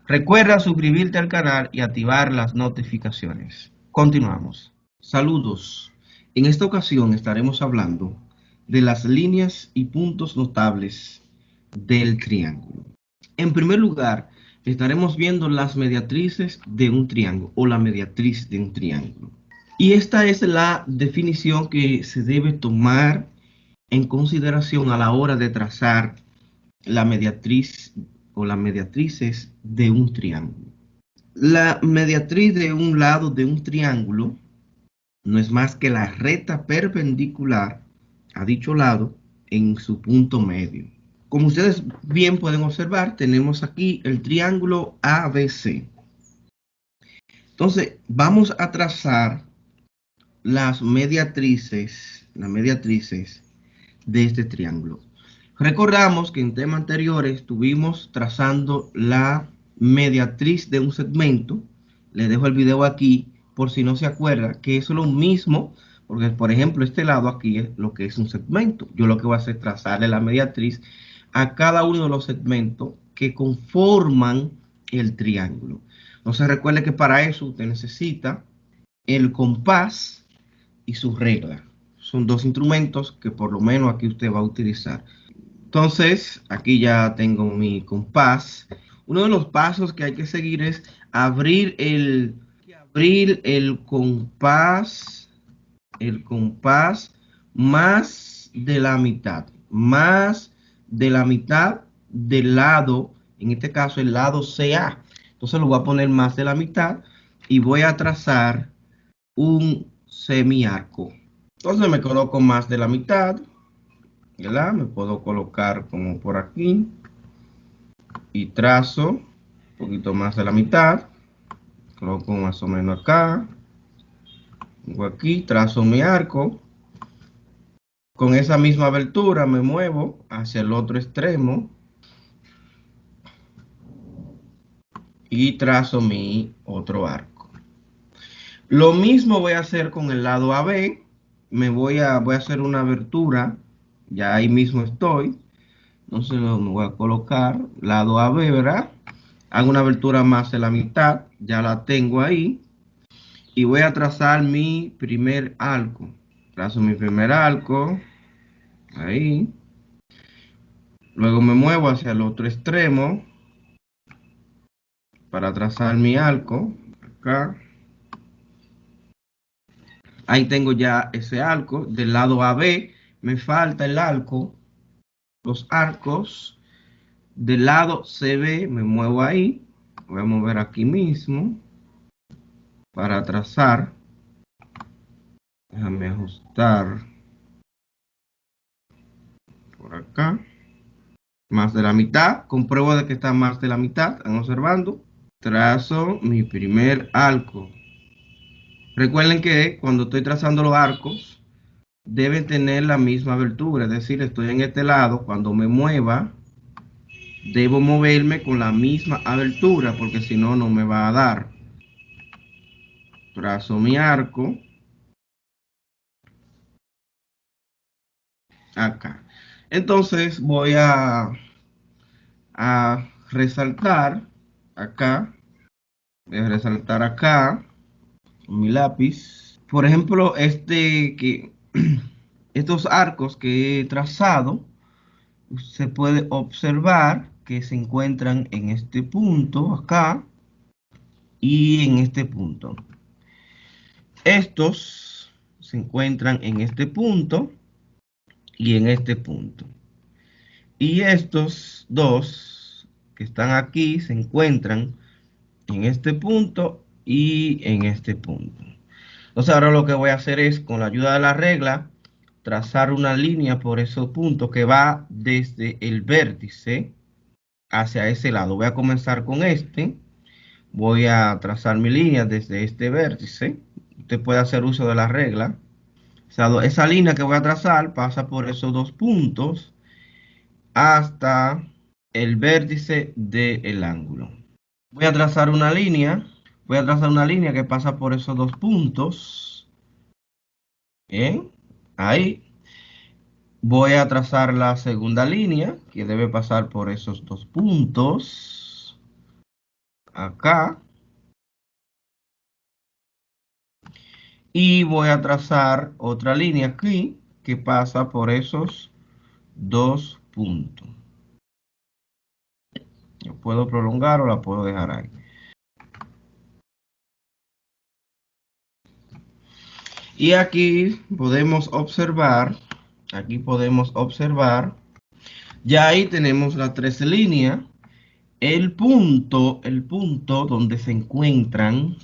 Recuerda suscribirte al canal y activar las notificaciones. Continuamos. Saludos. En esta ocasión estaremos hablando de las líneas y puntos notables del triángulo. En primer lugar, estaremos viendo las mediatrices de un triángulo o la mediatriz de un triángulo. Y esta es la definición que se debe tomar en consideración a la hora de trazar la mediatriz o las mediatrices de un triángulo. La mediatriz de un lado de un triángulo no es más que la recta perpendicular a dicho lado en su punto medio. Como ustedes bien pueden observar, tenemos aquí el triángulo ABC. Entonces, vamos a trazar las mediatrices de este triángulo. Recordamos que en temas anteriores estuvimos trazando la mediatriz de un segmento. Les dejo el video aquí por si no se acuerda, que es lo mismo, porque por ejemplo este lado aquí es lo que es un segmento. Yo lo que voy a hacer es trazarle la mediatriz a cada uno de los segmentos que conforman el triángulo. Entonces recuerde que para eso usted necesita el compás y su regla. Son dos instrumentos que por lo menos aquí usted va a utilizar. Entonces, aquí ya tengo mi compás. Uno de los pasos que hay que seguir es abrir el compás más de la mitad del lado, en este caso el lado CA. Entonces lo voy a poner más de la mitad y voy a trazar un semiarco. Entonces me coloco más de la mitad, ¿verdad? Me puedo colocar como por aquí y trazo un poquito más de la mitad. Coloco más o menos acá. Pongo aquí, trazo mi arco. Con esa misma abertura me muevo hacia el otro extremo y trazo mi otro arco. Lo mismo voy a hacer con el lado AB. Voy a hacer una abertura. Ya ahí mismo estoy. Entonces me voy a colocar lado AB, ¿verdad? Hago una abertura más de la mitad. Ya la tengo ahí. Y voy a trazar mi primer arco. Trazo mi primer arco. Ahí. Luego me muevo hacia el otro extremo. Para trazar mi arco. Acá. Ahí tengo ya ese arco. Del lado AB me falta el arco. Los arcos. Del lado CB me muevo ahí. Voy a mover aquí mismo. Para trazar. Déjame ajustar. Por acá. Más de la mitad. Compruebo de que está más de la mitad. ¿Están observando? Trazo mi primer arco. Recuerden que cuando estoy trazando los arcos, deben tener la misma abertura. Es decir, estoy en este lado. Cuando me mueva, debo moverme con la misma abertura, porque si no, no me va a dar. Trazo mi arco. Acá. Entonces voy a resaltar acá. Voy a resaltar acá con mi lápiz. Por ejemplo, estos arcos que he trazado, se puede observar que se encuentran en este punto acá y en este punto. Estos se encuentran en este punto y en este punto. Y estos dos que están aquí se encuentran en este punto y en este punto. Entonces ahora lo que voy a hacer es, con la ayuda de la regla, trazar una línea por esos puntos que va desde el vértice hacia ese lado. Voy a comenzar con este. Voy a trazar mi línea desde este vértice. Usted puede hacer uso de la regla. O sea, esa línea que voy a trazar pasa por esos dos puntos hasta el vértice del ángulo. Voy a trazar una línea. Voy a trazar una línea que pasa por esos dos puntos. Bien, ahí. Voy a trazar la segunda línea que debe pasar por esos dos puntos. acá. Y voy a trazar otra línea aquí que pasa por esos dos puntos. La puedo prolongar o la puedo dejar ahí. Y aquí podemos observar, ya ahí tenemos las tres líneas. El punto donde se encuentran,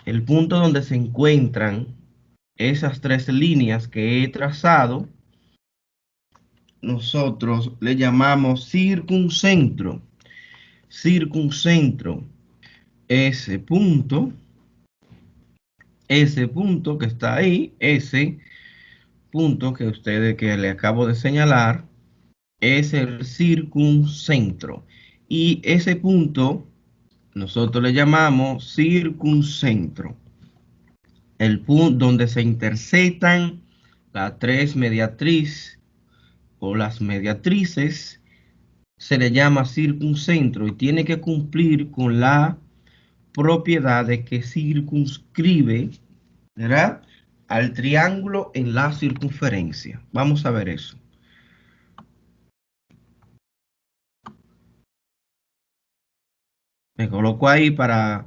el punto donde se encuentran esas tres líneas que he trazado, nosotros le llamamos circuncentro. Circuncentro ese punto que está ahí, ese punto que le acabo de señalar, es el circuncentro. Y ese punto nosotros le llamamos circuncentro. El punto donde se intersectan las tres mediatrices o las mediatrices se le llama circuncentro y tiene que cumplir con la propiedad de que circunscribe, ¿verdad?, al triángulo en la circunferencia. Vamos a ver eso. Me coloco ahí para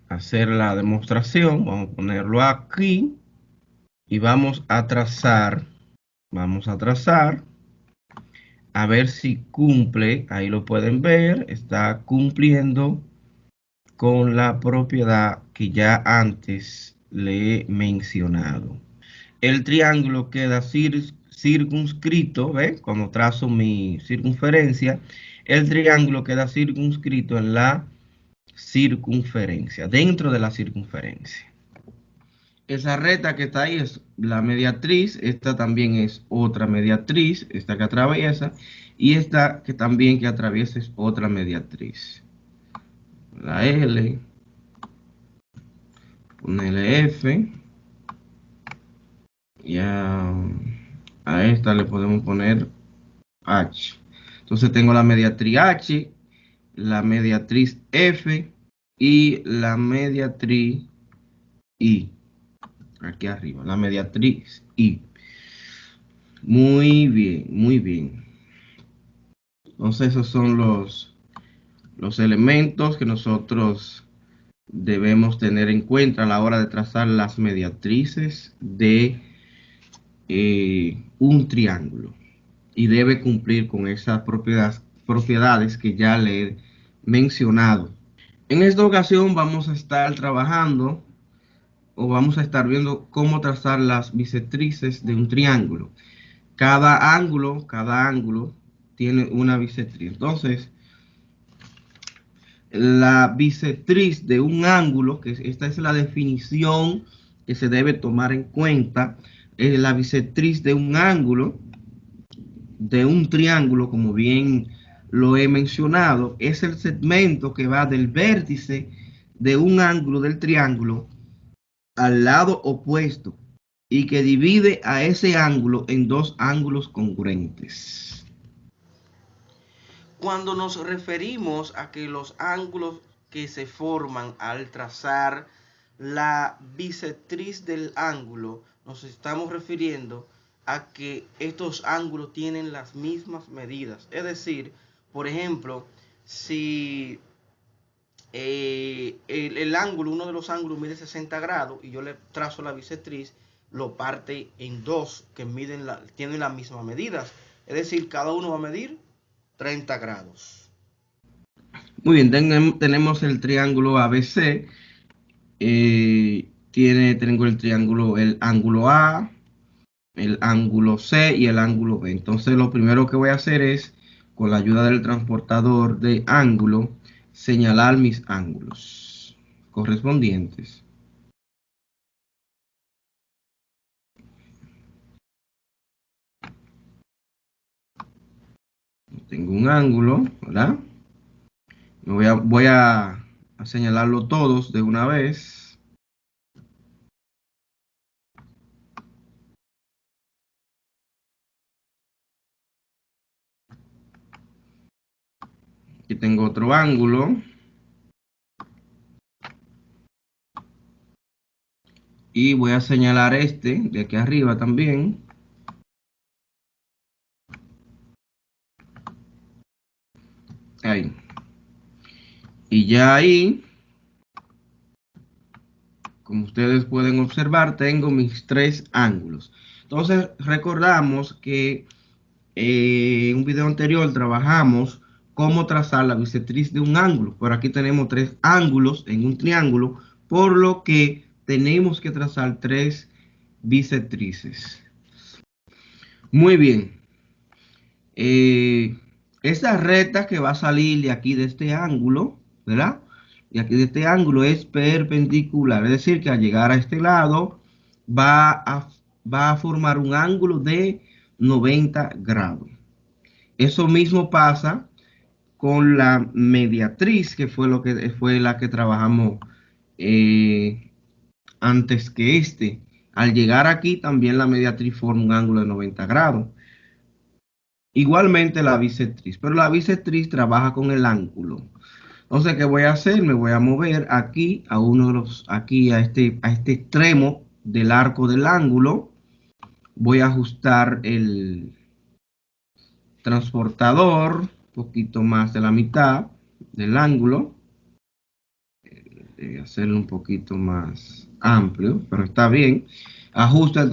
hacer la demostración. Vamos a ponerlo aquí y vamos a trazar, a ver si cumple. Ahí lo pueden ver, está cumpliendo con la propiedad que ya antes le he mencionado. El triángulo queda circunscrito, ¿ve? Cuando trazo mi circunferencia, el triángulo queda circunscrito en la circunferencia, dentro de la circunferencia. Esa recta que está ahí es la mediatriz, esta también es otra mediatriz, esta que atraviesa, y esta que también que atraviesa es otra mediatriz. La L, ponele F, y a esta le podemos poner H. Entonces tengo la mediatriz H, la mediatriz F y la mediatriz I. Aquí arriba, la mediatriz I. Muy bien, muy bien. Entonces esos son los elementos que nosotros debemos tener en cuenta a la hora de trazar las mediatrices de un triángulo. Y debe cumplir con esas propiedades que ya le he mencionado. En esta ocasión vamos a estar trabajando o vamos a estar viendo cómo trazar las bisectrices de un triángulo. Cada ángulo tiene una bisectriz. Entonces, la bisectriz de un ángulo, que esta es la definición que se debe tomar en cuenta, es la bisectriz de un ángulo, de un triángulo, como bien lo he mencionado, es el segmento que va del vértice de un ángulo del triángulo al lado opuesto y que divide a ese ángulo en dos ángulos congruentes. Cuando nos referimos a que los ángulos que se forman al trazar la bisectriz del ángulo, nos estamos refiriendo a que estos ángulos tienen las mismas medidas. Es decir, por ejemplo, si uno de los ángulos mide 60 grados y yo le trazo la bisectriz, lo parte en dos que tienen las mismas medidas. Es decir, cada uno va a medir 30 grados. Muy bien, tenemos el triángulo ABC. Tengo el ángulo A, el ángulo C y el ángulo B. Entonces lo primero que voy a hacer es, con la ayuda del transportador de ángulo, señalar mis ángulos correspondientes. Tengo un ángulo, ¿verdad? Voy a señalarlo todos de una vez. Aquí tengo otro ángulo. Y voy a señalar este de aquí arriba también. Ahí. Y ya ahí, como ustedes pueden observar, tengo mis tres ángulos. Entonces, recordamos que en un video anterior trabajamos cómo trazar la bisectriz de un ángulo. Por aquí tenemos tres ángulos en un triángulo, por lo que tenemos que trazar tres bisectrices. Muy bien. Esta recta que va a salir de aquí de este ángulo, ¿verdad? De aquí de este ángulo es perpendicular, es decir, que al llegar a este lado va a, va a formar un ángulo de 90 grados. Eso mismo pasa con la mediatriz, que fue lo que fue la que trabajamos eh, antes que este. Al llegar aquí también la mediatriz forma un ángulo de 90 grados. Igualmente la bisectriz, pero la bisectriz trabaja con el ángulo. Entonces, ¿qué voy a hacer? Me voy a mover aquí a uno de los, aquí a este extremo del arco del ángulo. Voy a ajustar el transportador, un poquito más de la mitad del ángulo. Hacerlo un poquito más amplio, pero está bien. Ajusta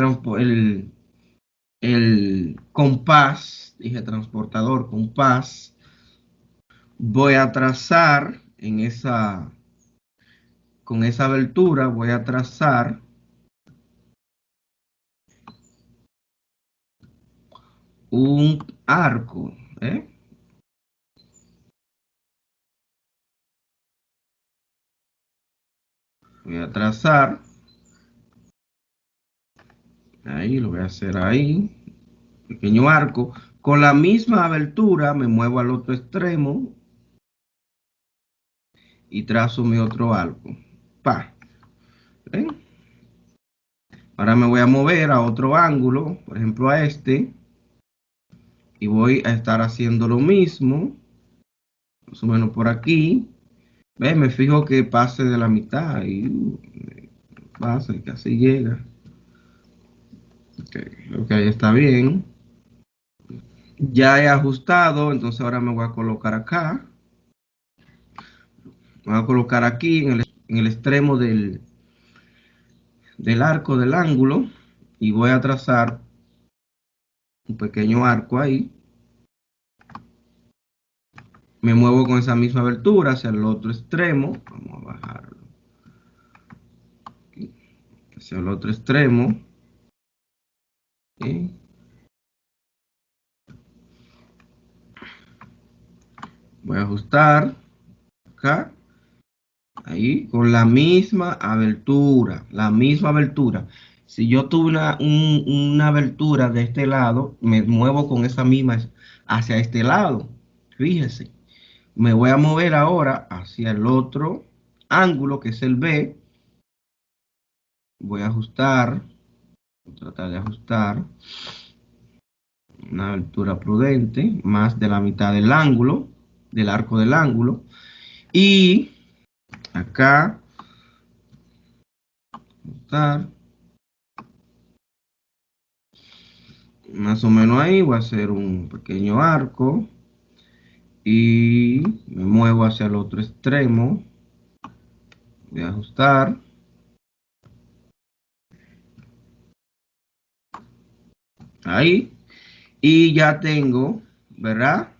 el compás, dije transportador, compás. Voy a trazar en con esa abertura, voy a trazar un arco, ¿eh? Voy a trazar, ahí lo voy a hacer ahí, pequeño arco. Con la misma abertura me muevo al otro extremo y trazo mi otro arco. Pa. ¿Ven? Ahora me voy a mover a otro ángulo, por ejemplo a este, y voy a estar haciendo lo mismo, más o menos por aquí. ¿Ven? Me fijo que pase de la mitad y pasa y casi llega. Ok, ok, está bien. Ya he ajustado, entonces ahora me voy a colocar acá. Me voy a colocar aquí en el extremo del arco del ángulo y voy a trazar un pequeño arco ahí. Me muevo con esa misma abertura hacia el otro extremo. Vamos a bajarlo. Aquí, hacia el otro extremo. ¿Ok? Voy a ajustar acá. Ahí, con la misma abertura. La misma abertura. Si yo tuve una abertura de este lado, me muevo con esa misma hacia este lado. Fíjese. Me voy a mover ahora hacia el otro ángulo, que es el B. Voy a ajustar. Voy a tratar de ajustar. Una altura prudente, más de la mitad del ángulo, del arco del ángulo. Y acá, ajustar. Más o menos ahí voy a hacer un pequeño arco. Y me muevo hacia el otro extremo. Voy a ajustar. Ahí. Y ya tengo, ¿verdad?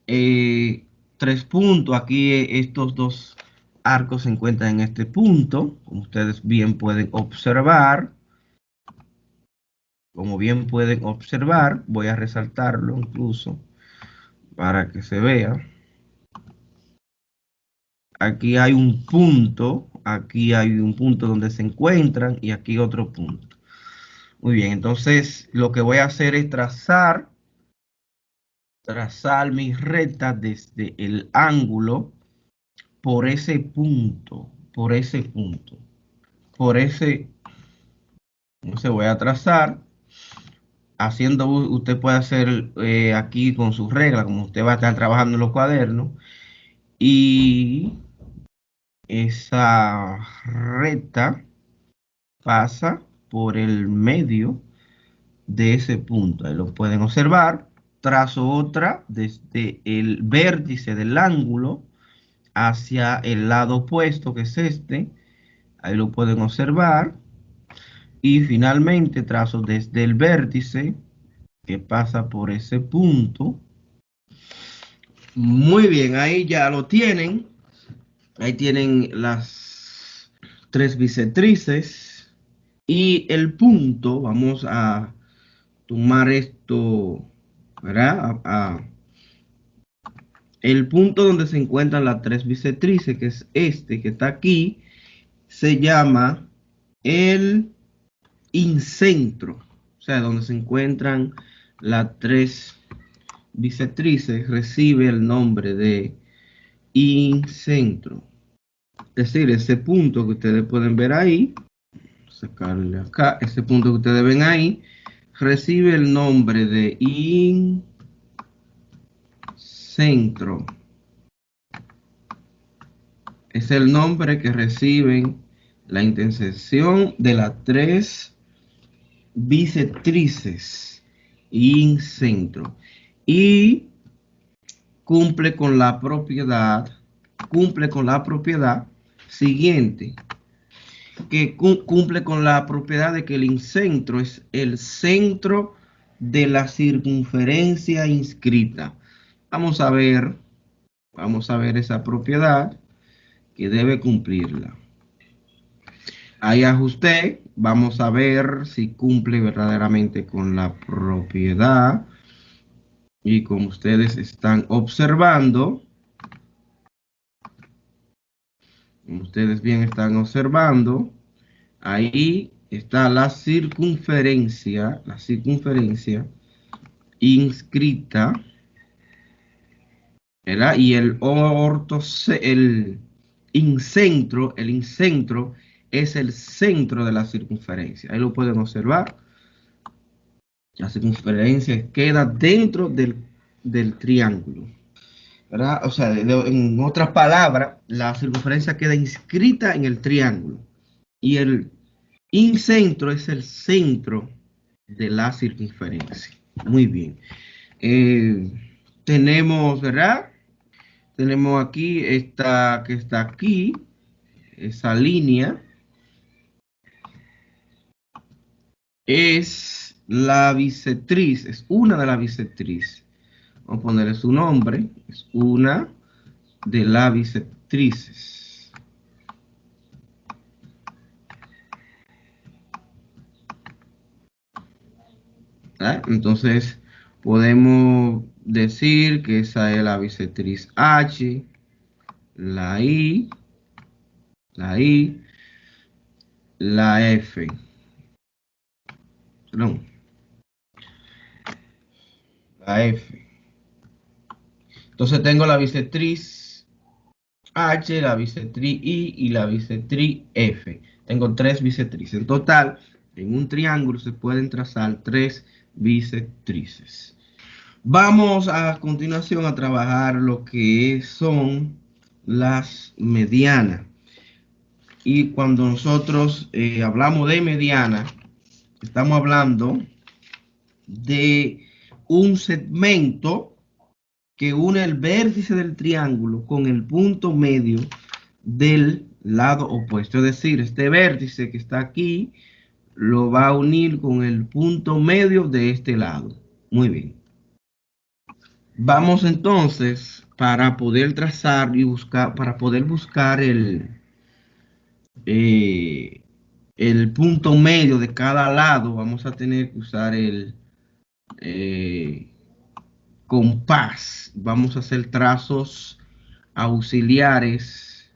Tres puntos. Aquí estos dos arcos se encuentran en este punto. Como ustedes bien pueden observar. Como bien pueden observar, voy a resaltarlo incluso para que se vea. Aquí hay un punto donde se encuentran y aquí otro punto. Muy bien, entonces lo que voy a hacer es trazar mi recta desde el ángulo por ese punto, por ese punto, por ese. Entonces voy a trazar, haciendo, usted puede hacer aquí con sus reglas, como usted va a estar trabajando en los cuadernos, y esa recta pasa por el medio de ese punto. Ahí lo pueden observar. Trazo otra desde el vértice del ángulo hacia el lado opuesto, que es este. Ahí lo pueden observar. Y finalmente trazo desde el vértice que pasa por ese punto. Muy bien, ahí ya lo tienen. Ahí tienen las tres bisectrices. Y el punto, vamos a tomar esto, ¿verdad? El punto donde se encuentran las tres bisectrices, que es este que está aquí, se llama el incentro. O sea, donde se encuentran las tres bisectrices, recibe el nombre de incentro. Es decir, ese punto que ustedes pueden ver ahí, sacarle acá, ese punto que ustedes ven ahí, recibe el nombre de incentro. Es el nombre que reciben la intersección de las tres bisectrices incentro. Y cumple con la propiedad, siguiente, que cumple con la propiedad de que el incentro es el centro de la circunferencia inscrita. Vamos a ver esa propiedad que debe cumplirla. Ahí ajusté, vamos a ver si cumple verdaderamente con la propiedad. Y como ustedes están observando, ahí está la circunferencia inscrita, ¿verdad? Y el incentro es el centro de la circunferencia. Ahí lo pueden observar. La circunferencia queda dentro del triángulo, ¿verdad? O sea, en otras palabras, la circunferencia queda inscrita en el triángulo. Y el incentro es el centro de la circunferencia. Muy bien. Tenemos, ¿verdad? Tenemos aquí esta que está aquí, esa línea es la bisectriz, es una de las bisectrices. Vamos a ponerle su nombre, es una de las bisectrices. Entonces podemos decir que esa es la bisectriz H, la I, la F. Perdón, la F. Entonces tengo la bisectriz H, la bisectriz I y la bisectriz F. Tengo tres bisectrices. En total, en un triángulo se pueden trazar tres bisectrices. Vamos a continuación a trabajar lo que son las medianas. Y cuando nosotros hablamos de mediana, estamos hablando de un segmento que une el vértice del triángulo con el punto medio del lado opuesto. Es decir, este vértice que está aquí lo va a unir con el punto medio de este lado. Muy bien. Vamos entonces para poder trazar y buscar, para poder buscar el punto medio de cada lado, vamos a tener que usar el compás. Vamos a hacer trazos auxiliares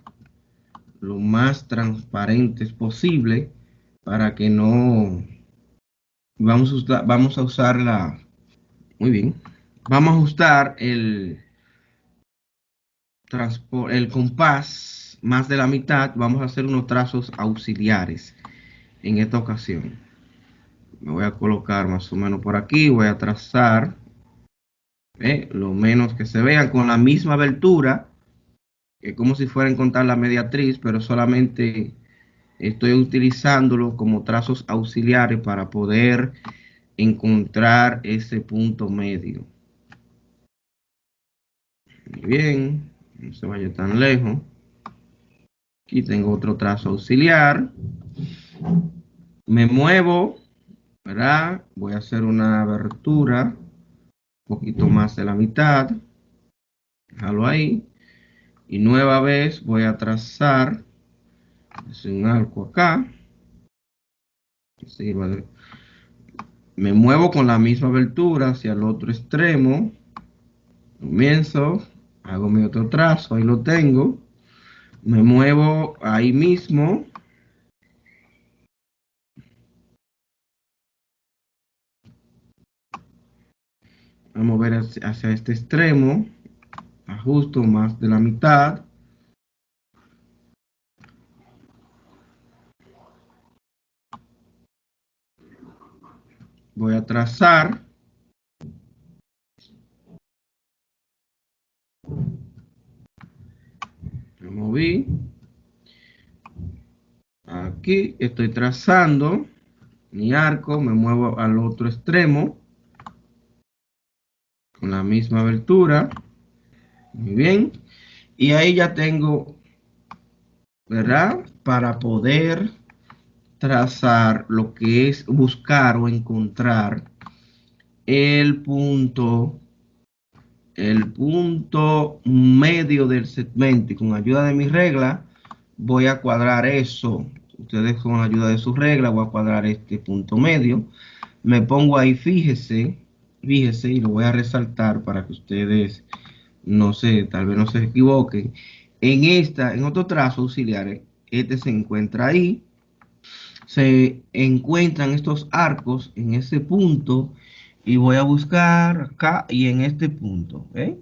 lo más transparentes posible para que no vamos a usar la muy bien, vamos a ajustar el compás más de la mitad. Vamos a hacer unos trazos auxiliares en esta ocasión. Me voy a colocar más o menos por aquí, voy a trazar lo menos que se vean con la misma abertura, como si fuera a encontrar la mediatriz, pero solamente estoy utilizándolo como trazos auxiliares para poder encontrar ese punto medio. Muy bien, no se vaya tan lejos. Aquí tengo otro trazo auxiliar. Me muevo, ¿verdad? Voy a hacer una abertura un poquito más de la mitad. Déjalo ahí. Y nueva vez voy a trazar un arco acá. Me muevo con la misma abertura hacia el otro extremo. Comienzo, hago mi otro trazo, ahí lo tengo. Me muevo ahí mismo. Voy a mover hacia este extremo. Ajusto más de la mitad. Voy a trazar. Me moví. Aquí estoy trazando mi arco. Me muevo al otro extremo. Con la misma abertura. Muy bien. Y ahí ya tengo, ¿verdad? Para poder trazar lo que es buscar o encontrar el punto medio del segmento. Y con ayuda de mi regla voy a cuadrar eso. Ustedes con ayuda de su regla voy a cuadrar este punto medio. Me pongo ahí, fíjese, y lo voy a resaltar para que ustedes no sé, tal vez no se equivoquen. En otro trazo auxiliar, este se encuentra ahí. Se encuentran estos arcos en ese punto y voy a buscar acá y en este punto, ¿eh?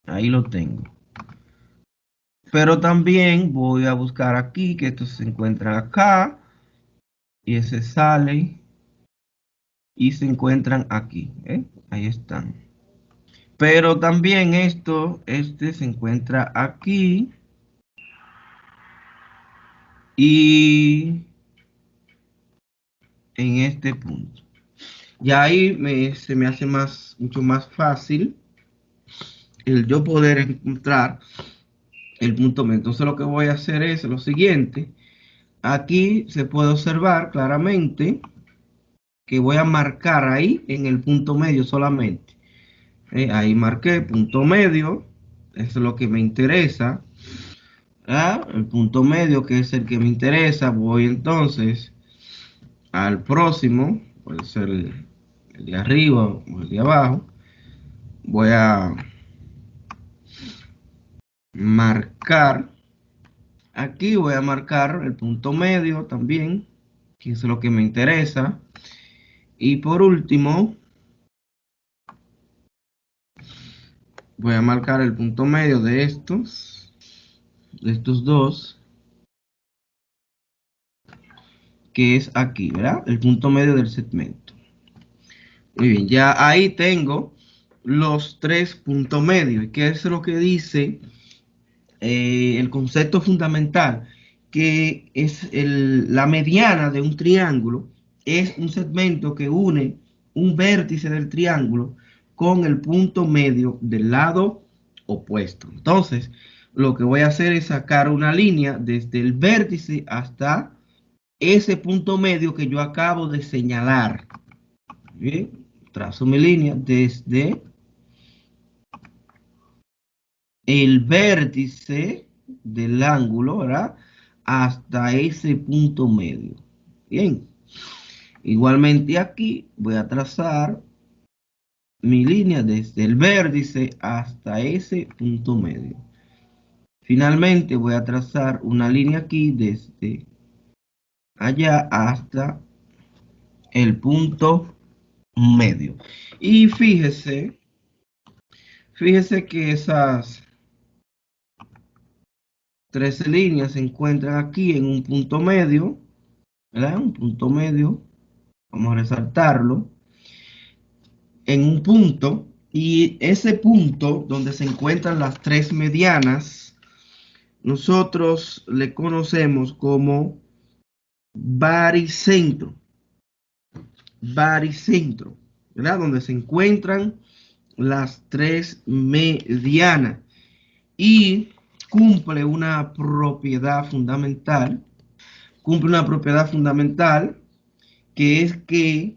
Ahí lo tengo. Pero también voy a buscar aquí, que estos se encuentran acá y ese sale y se encuentran aquí, ¿eh? Ahí están. Pero también este se encuentra aquí y en este punto. Y ahí se me hace mucho más fácil el yo poder encontrar el punto medio. Entonces lo que voy a hacer es lo siguiente. Aquí se puede observar claramente que voy a marcar ahí en el punto medio solamente. Ahí marqué punto medio. Eso es lo que me interesa. El punto medio, que es el que me interesa. Voy entonces al próximo. Puede ser el de arriba o el de abajo. Voy a marcar. Aquí voy a marcar el punto medio también, que es lo que me interesa. Y por último, voy a marcar el punto medio de estos dos, que es aquí, ¿verdad? El punto medio del segmento. Muy bien, ya ahí tengo los tres puntos medios. ¿Y qué es lo que dice el concepto fundamental? Que es la mediana de un triángulo, es un segmento que une un vértice del triángulo con el punto medio del lado opuesto. Entonces, lo que voy a hacer es sacar una línea desde el vértice hasta ese punto medio que yo acabo de señalar. Bien, trazo mi línea desde el vértice del ángulo, ¿verdad? Hasta ese punto medio. Bien. Igualmente aquí voy a trazar mi línea desde el vértice hasta ese punto medio. Finalmente voy a trazar una línea aquí desde allá hasta el punto medio. Y fíjese que esas 13 líneas se encuentran aquí en un punto medio, ¿verdad? Un punto medio, vamos a resaltarlo, en un punto, y ese punto donde se encuentran las tres medianas, nosotros le conocemos como baricentro, baricentro, ¿verdad? Donde se encuentran las tres medianas y cumple una propiedad fundamental que es que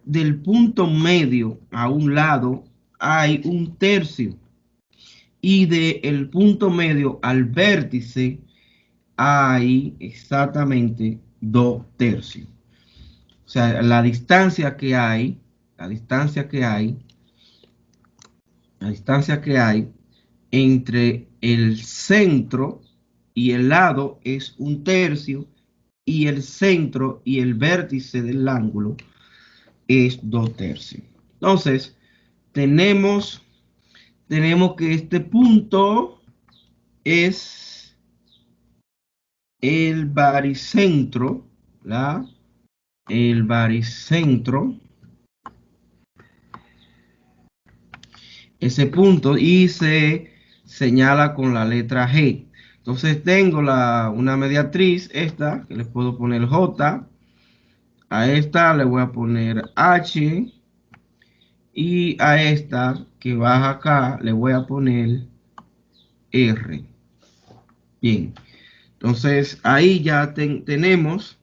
del punto medio a un lado hay un tercio y del punto medio al vértice hay exactamente 2 tercios. O sea, la distancia que hay, la distancia que hay entre el centro y el lado es 1 tercio y el centro y el vértice del ángulo es 2 tercios. Entonces, tenemos, tenemos que este punto es el baricentro, ¿verdad? El baricentro, ese punto, y se señala con la letra G. Entonces tengo una mediatriz, esta, que le puedo poner J, a esta le voy a poner H, y a esta que baja acá le voy a poner R. Bien, entonces ahí ya tenemos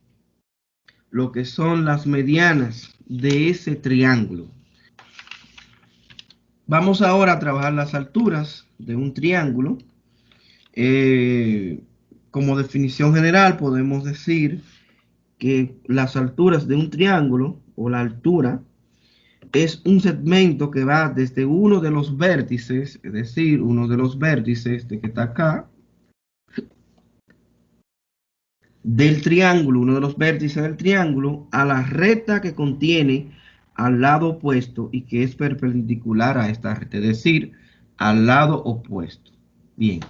lo que son las medianas de ese triángulo. Vamos ahora a trabajar las alturas de un triángulo. Como definición general podemos decir que las alturas de un triángulo o la altura es un segmento que va desde uno de los vértices, es decir, uno de los vértices de que está acá, del triángulo, uno de los vértices del triángulo, a la recta que contiene al lado opuesto y que es perpendicular a esta recta, es decir, al lado opuesto. Bien,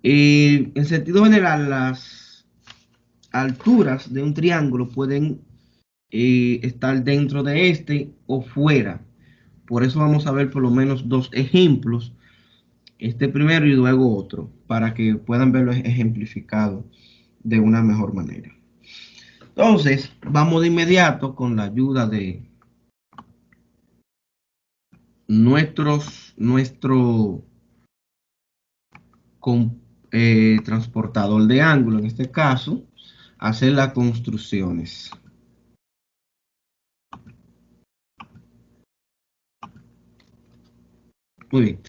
en sentido general, las alturas de un triángulo pueden estar dentro de este o fuera. Por eso vamos a ver por lo menos 2 ejemplos, este primero y luego otro, para que puedan verlo ejemplificado de una mejor manera. Entonces, vamos de inmediato con la ayuda de nuestro con, transportador de ángulo, en este caso, hacer las construcciones. Muy bien.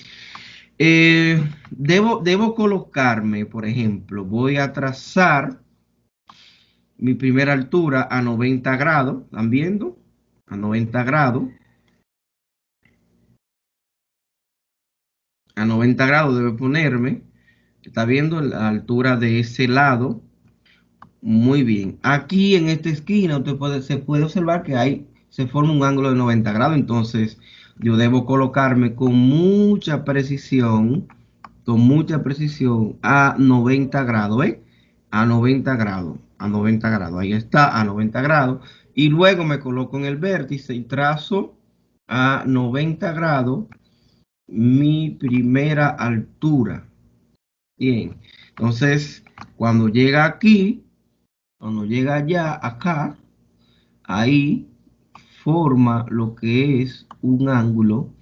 Debo colocarme, por ejemplo, voy a trazar mi primera altura a 90 grados. ¿Están viendo? A 90 grados. A 90 grados debe ponerme. ¿Está viendo la altura de ese lado? Muy bien. Aquí en esta esquina se puede observar que se forma un ángulo de 90 grados. Entonces yo debo colocarme con mucha precisión a 90 grados. ¿Ves? A 90 grados. A 90 grados. Ahí está, a 90 grados. Y luego me coloco en el vértice y trazo a 90 grados mi primera altura. Bien. Entonces, cuando llega aquí, cuando llega allá, acá, ahí forma lo que es un ángulo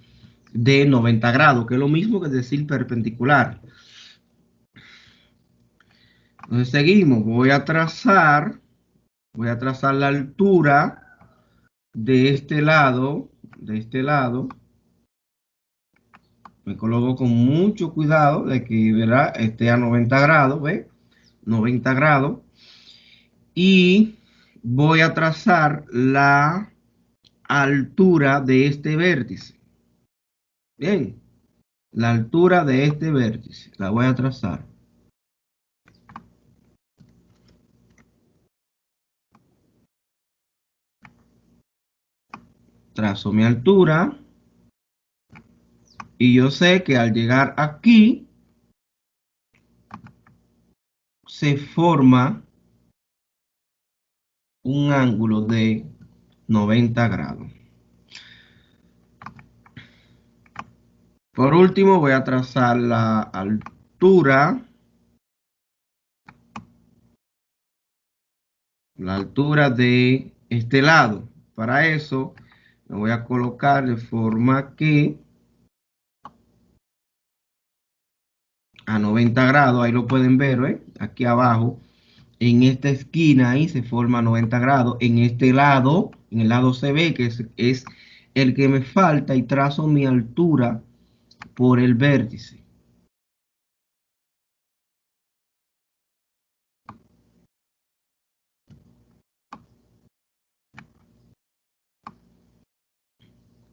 de 90 grados, que es lo mismo que decir perpendicular. Entonces seguimos, voy a trazar la altura de este lado, me coloco con mucho cuidado de que, ¿verdad?, esté a 90 grados, ¿ves? 90 grados, y voy a trazar la altura de este vértice. Bien, la altura de este vértice la voy a trazar. Trazo mi altura y yo sé que al llegar aquí se forma un ángulo de 90 grados. Por último voy a trazar la altura la altura de este lado. Para eso me voy a colocar de forma que a 90 grados, ahí lo pueden ver, ¿eh? Aquí abajo, en esta esquina ahí se forma 90 grados. En este lado, en el lado CB, que es el que me falta, y trazo mi altura por el vértice.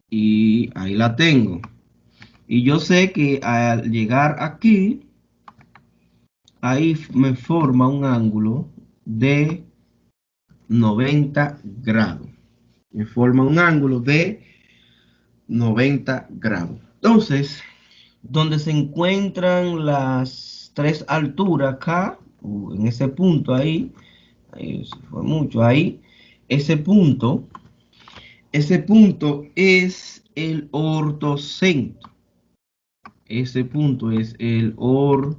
Y ahí la tengo. Y yo sé que al llegar aquí, ahí me forma un ángulo de 90 grados. Me forma un ángulo de 90 grados. Entonces, donde se encuentran las tres alturas acá, en ese punto ahí se fue mucho ahí, ese punto es el ortocentro. Ese punto es el ortocentro.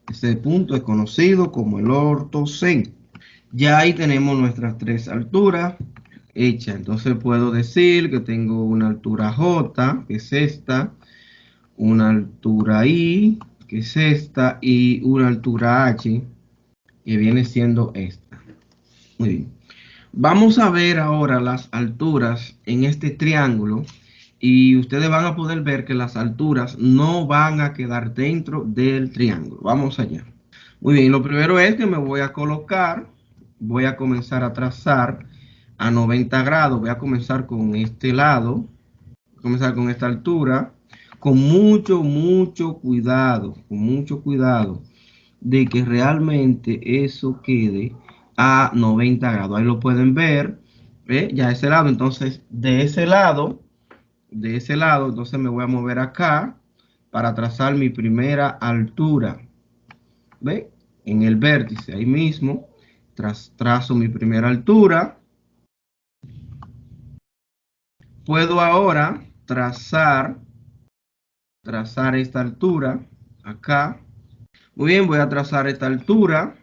Ese punto es conocido como el ortocentro. Ya ahí tenemos nuestras tres alturas hechas. Entonces puedo decir que tengo una altura J, que es esta, una altura I, que es esta, y una altura H, que viene siendo esta. Muy bien. Vamos a ver ahora las alturas en este triángulo y ustedes van a poder ver que las alturas no van a quedar dentro del triángulo. Vamos allá. Muy bien, lo primero es que me voy a colocar, voy a comenzar a trazar a 90 grados. Voy a comenzar con este lado, voy a comenzar con esta altura, con mucho cuidado de que realmente eso quede a 90 grados. Ahí lo pueden ver, ¿ve? Ya ese lado. Entonces, de ese lado, entonces me voy a mover acá para trazar mi primera altura. ¿Ve? En el vértice, ahí mismo, trazo mi primera altura. Puedo ahora trazar esta altura acá. Muy bien, voy a trazar esta altura.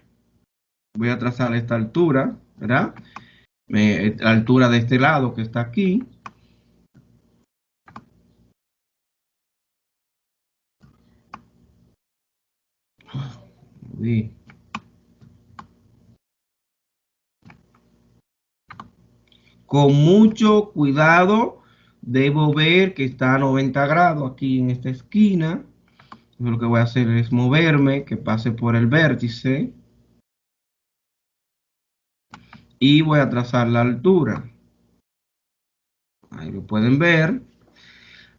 Voy a trazar esta altura, ¿verdad? La altura de este lado que está aquí. Muy bien. Con mucho cuidado, debo ver que está a 90 grados aquí en esta esquina. Lo que voy a hacer es moverme, que pase por el vértice. Y voy a trazar la altura. Ahí lo pueden ver.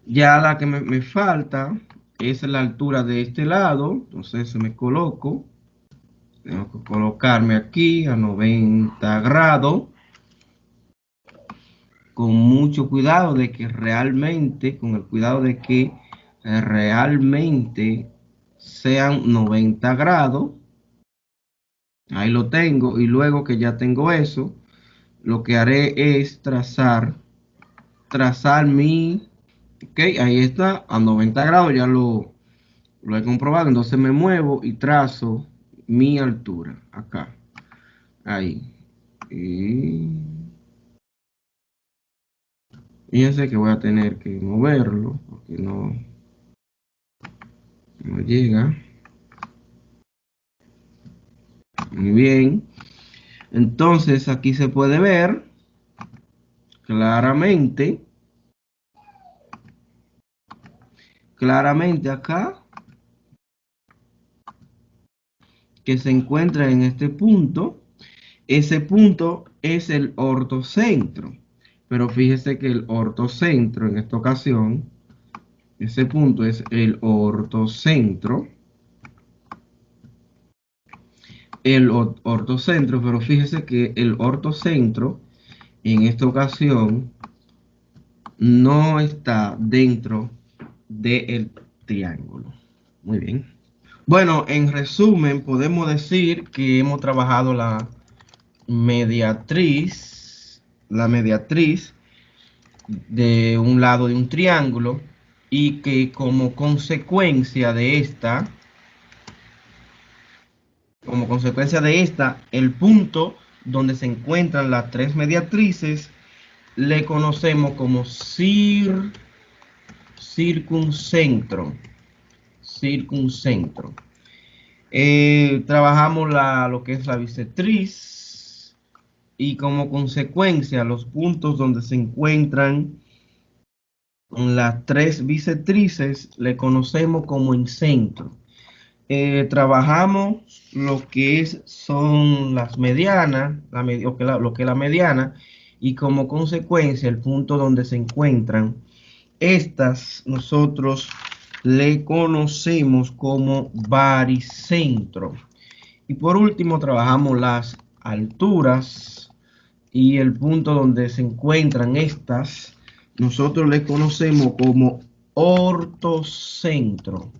Ya la que me falta es la altura de este lado. Entonces me coloco. Tengo que colocarme aquí a 90 grados. Con mucho cuidado de que realmente, con el cuidado de que realmente sean 90 grados. Ahí lo tengo. Y luego que ya tengo eso, lo que haré es trazar mi. Ok, ahí está, a 90 grados, ya lo he comprobado. Entonces me muevo y trazo mi altura acá. Ahí. Y fíjense que voy a tener que moverlo porque no llega. Muy bien. Entonces aquí se puede ver claramente, claramente acá, que se encuentra en este punto. Ese punto es el ortocentro. Pero fíjese que el ortocentro en esta ocasión, ese punto es el ortocentro. El ortocentro, pero fíjese que el ortocentro en esta ocasión no está dentro del triángulo. Muy bien. Bueno, en resumen, podemos decir que hemos trabajado la mediatriz de un lado de un triángulo y que como consecuencia de esta, el punto donde se encuentran las tres mediatrices le conocemos como circuncentro. Circuncentro. Trabajamos lo que es la bisectriz y como consecuencia los puntos donde se encuentran las tres bisectrices le conocemos como incentro. Trabajamos lo que son las medianas, lo que es la mediana, y como consecuencia el punto donde se encuentran estas nosotros le conocemos como baricentro. Y por último trabajamos las alturas y el punto donde se encuentran estas nosotros le conocemos como ortocentro.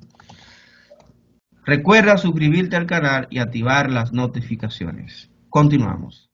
Recuerda suscribirte al canal y activar las notificaciones. Continuamos.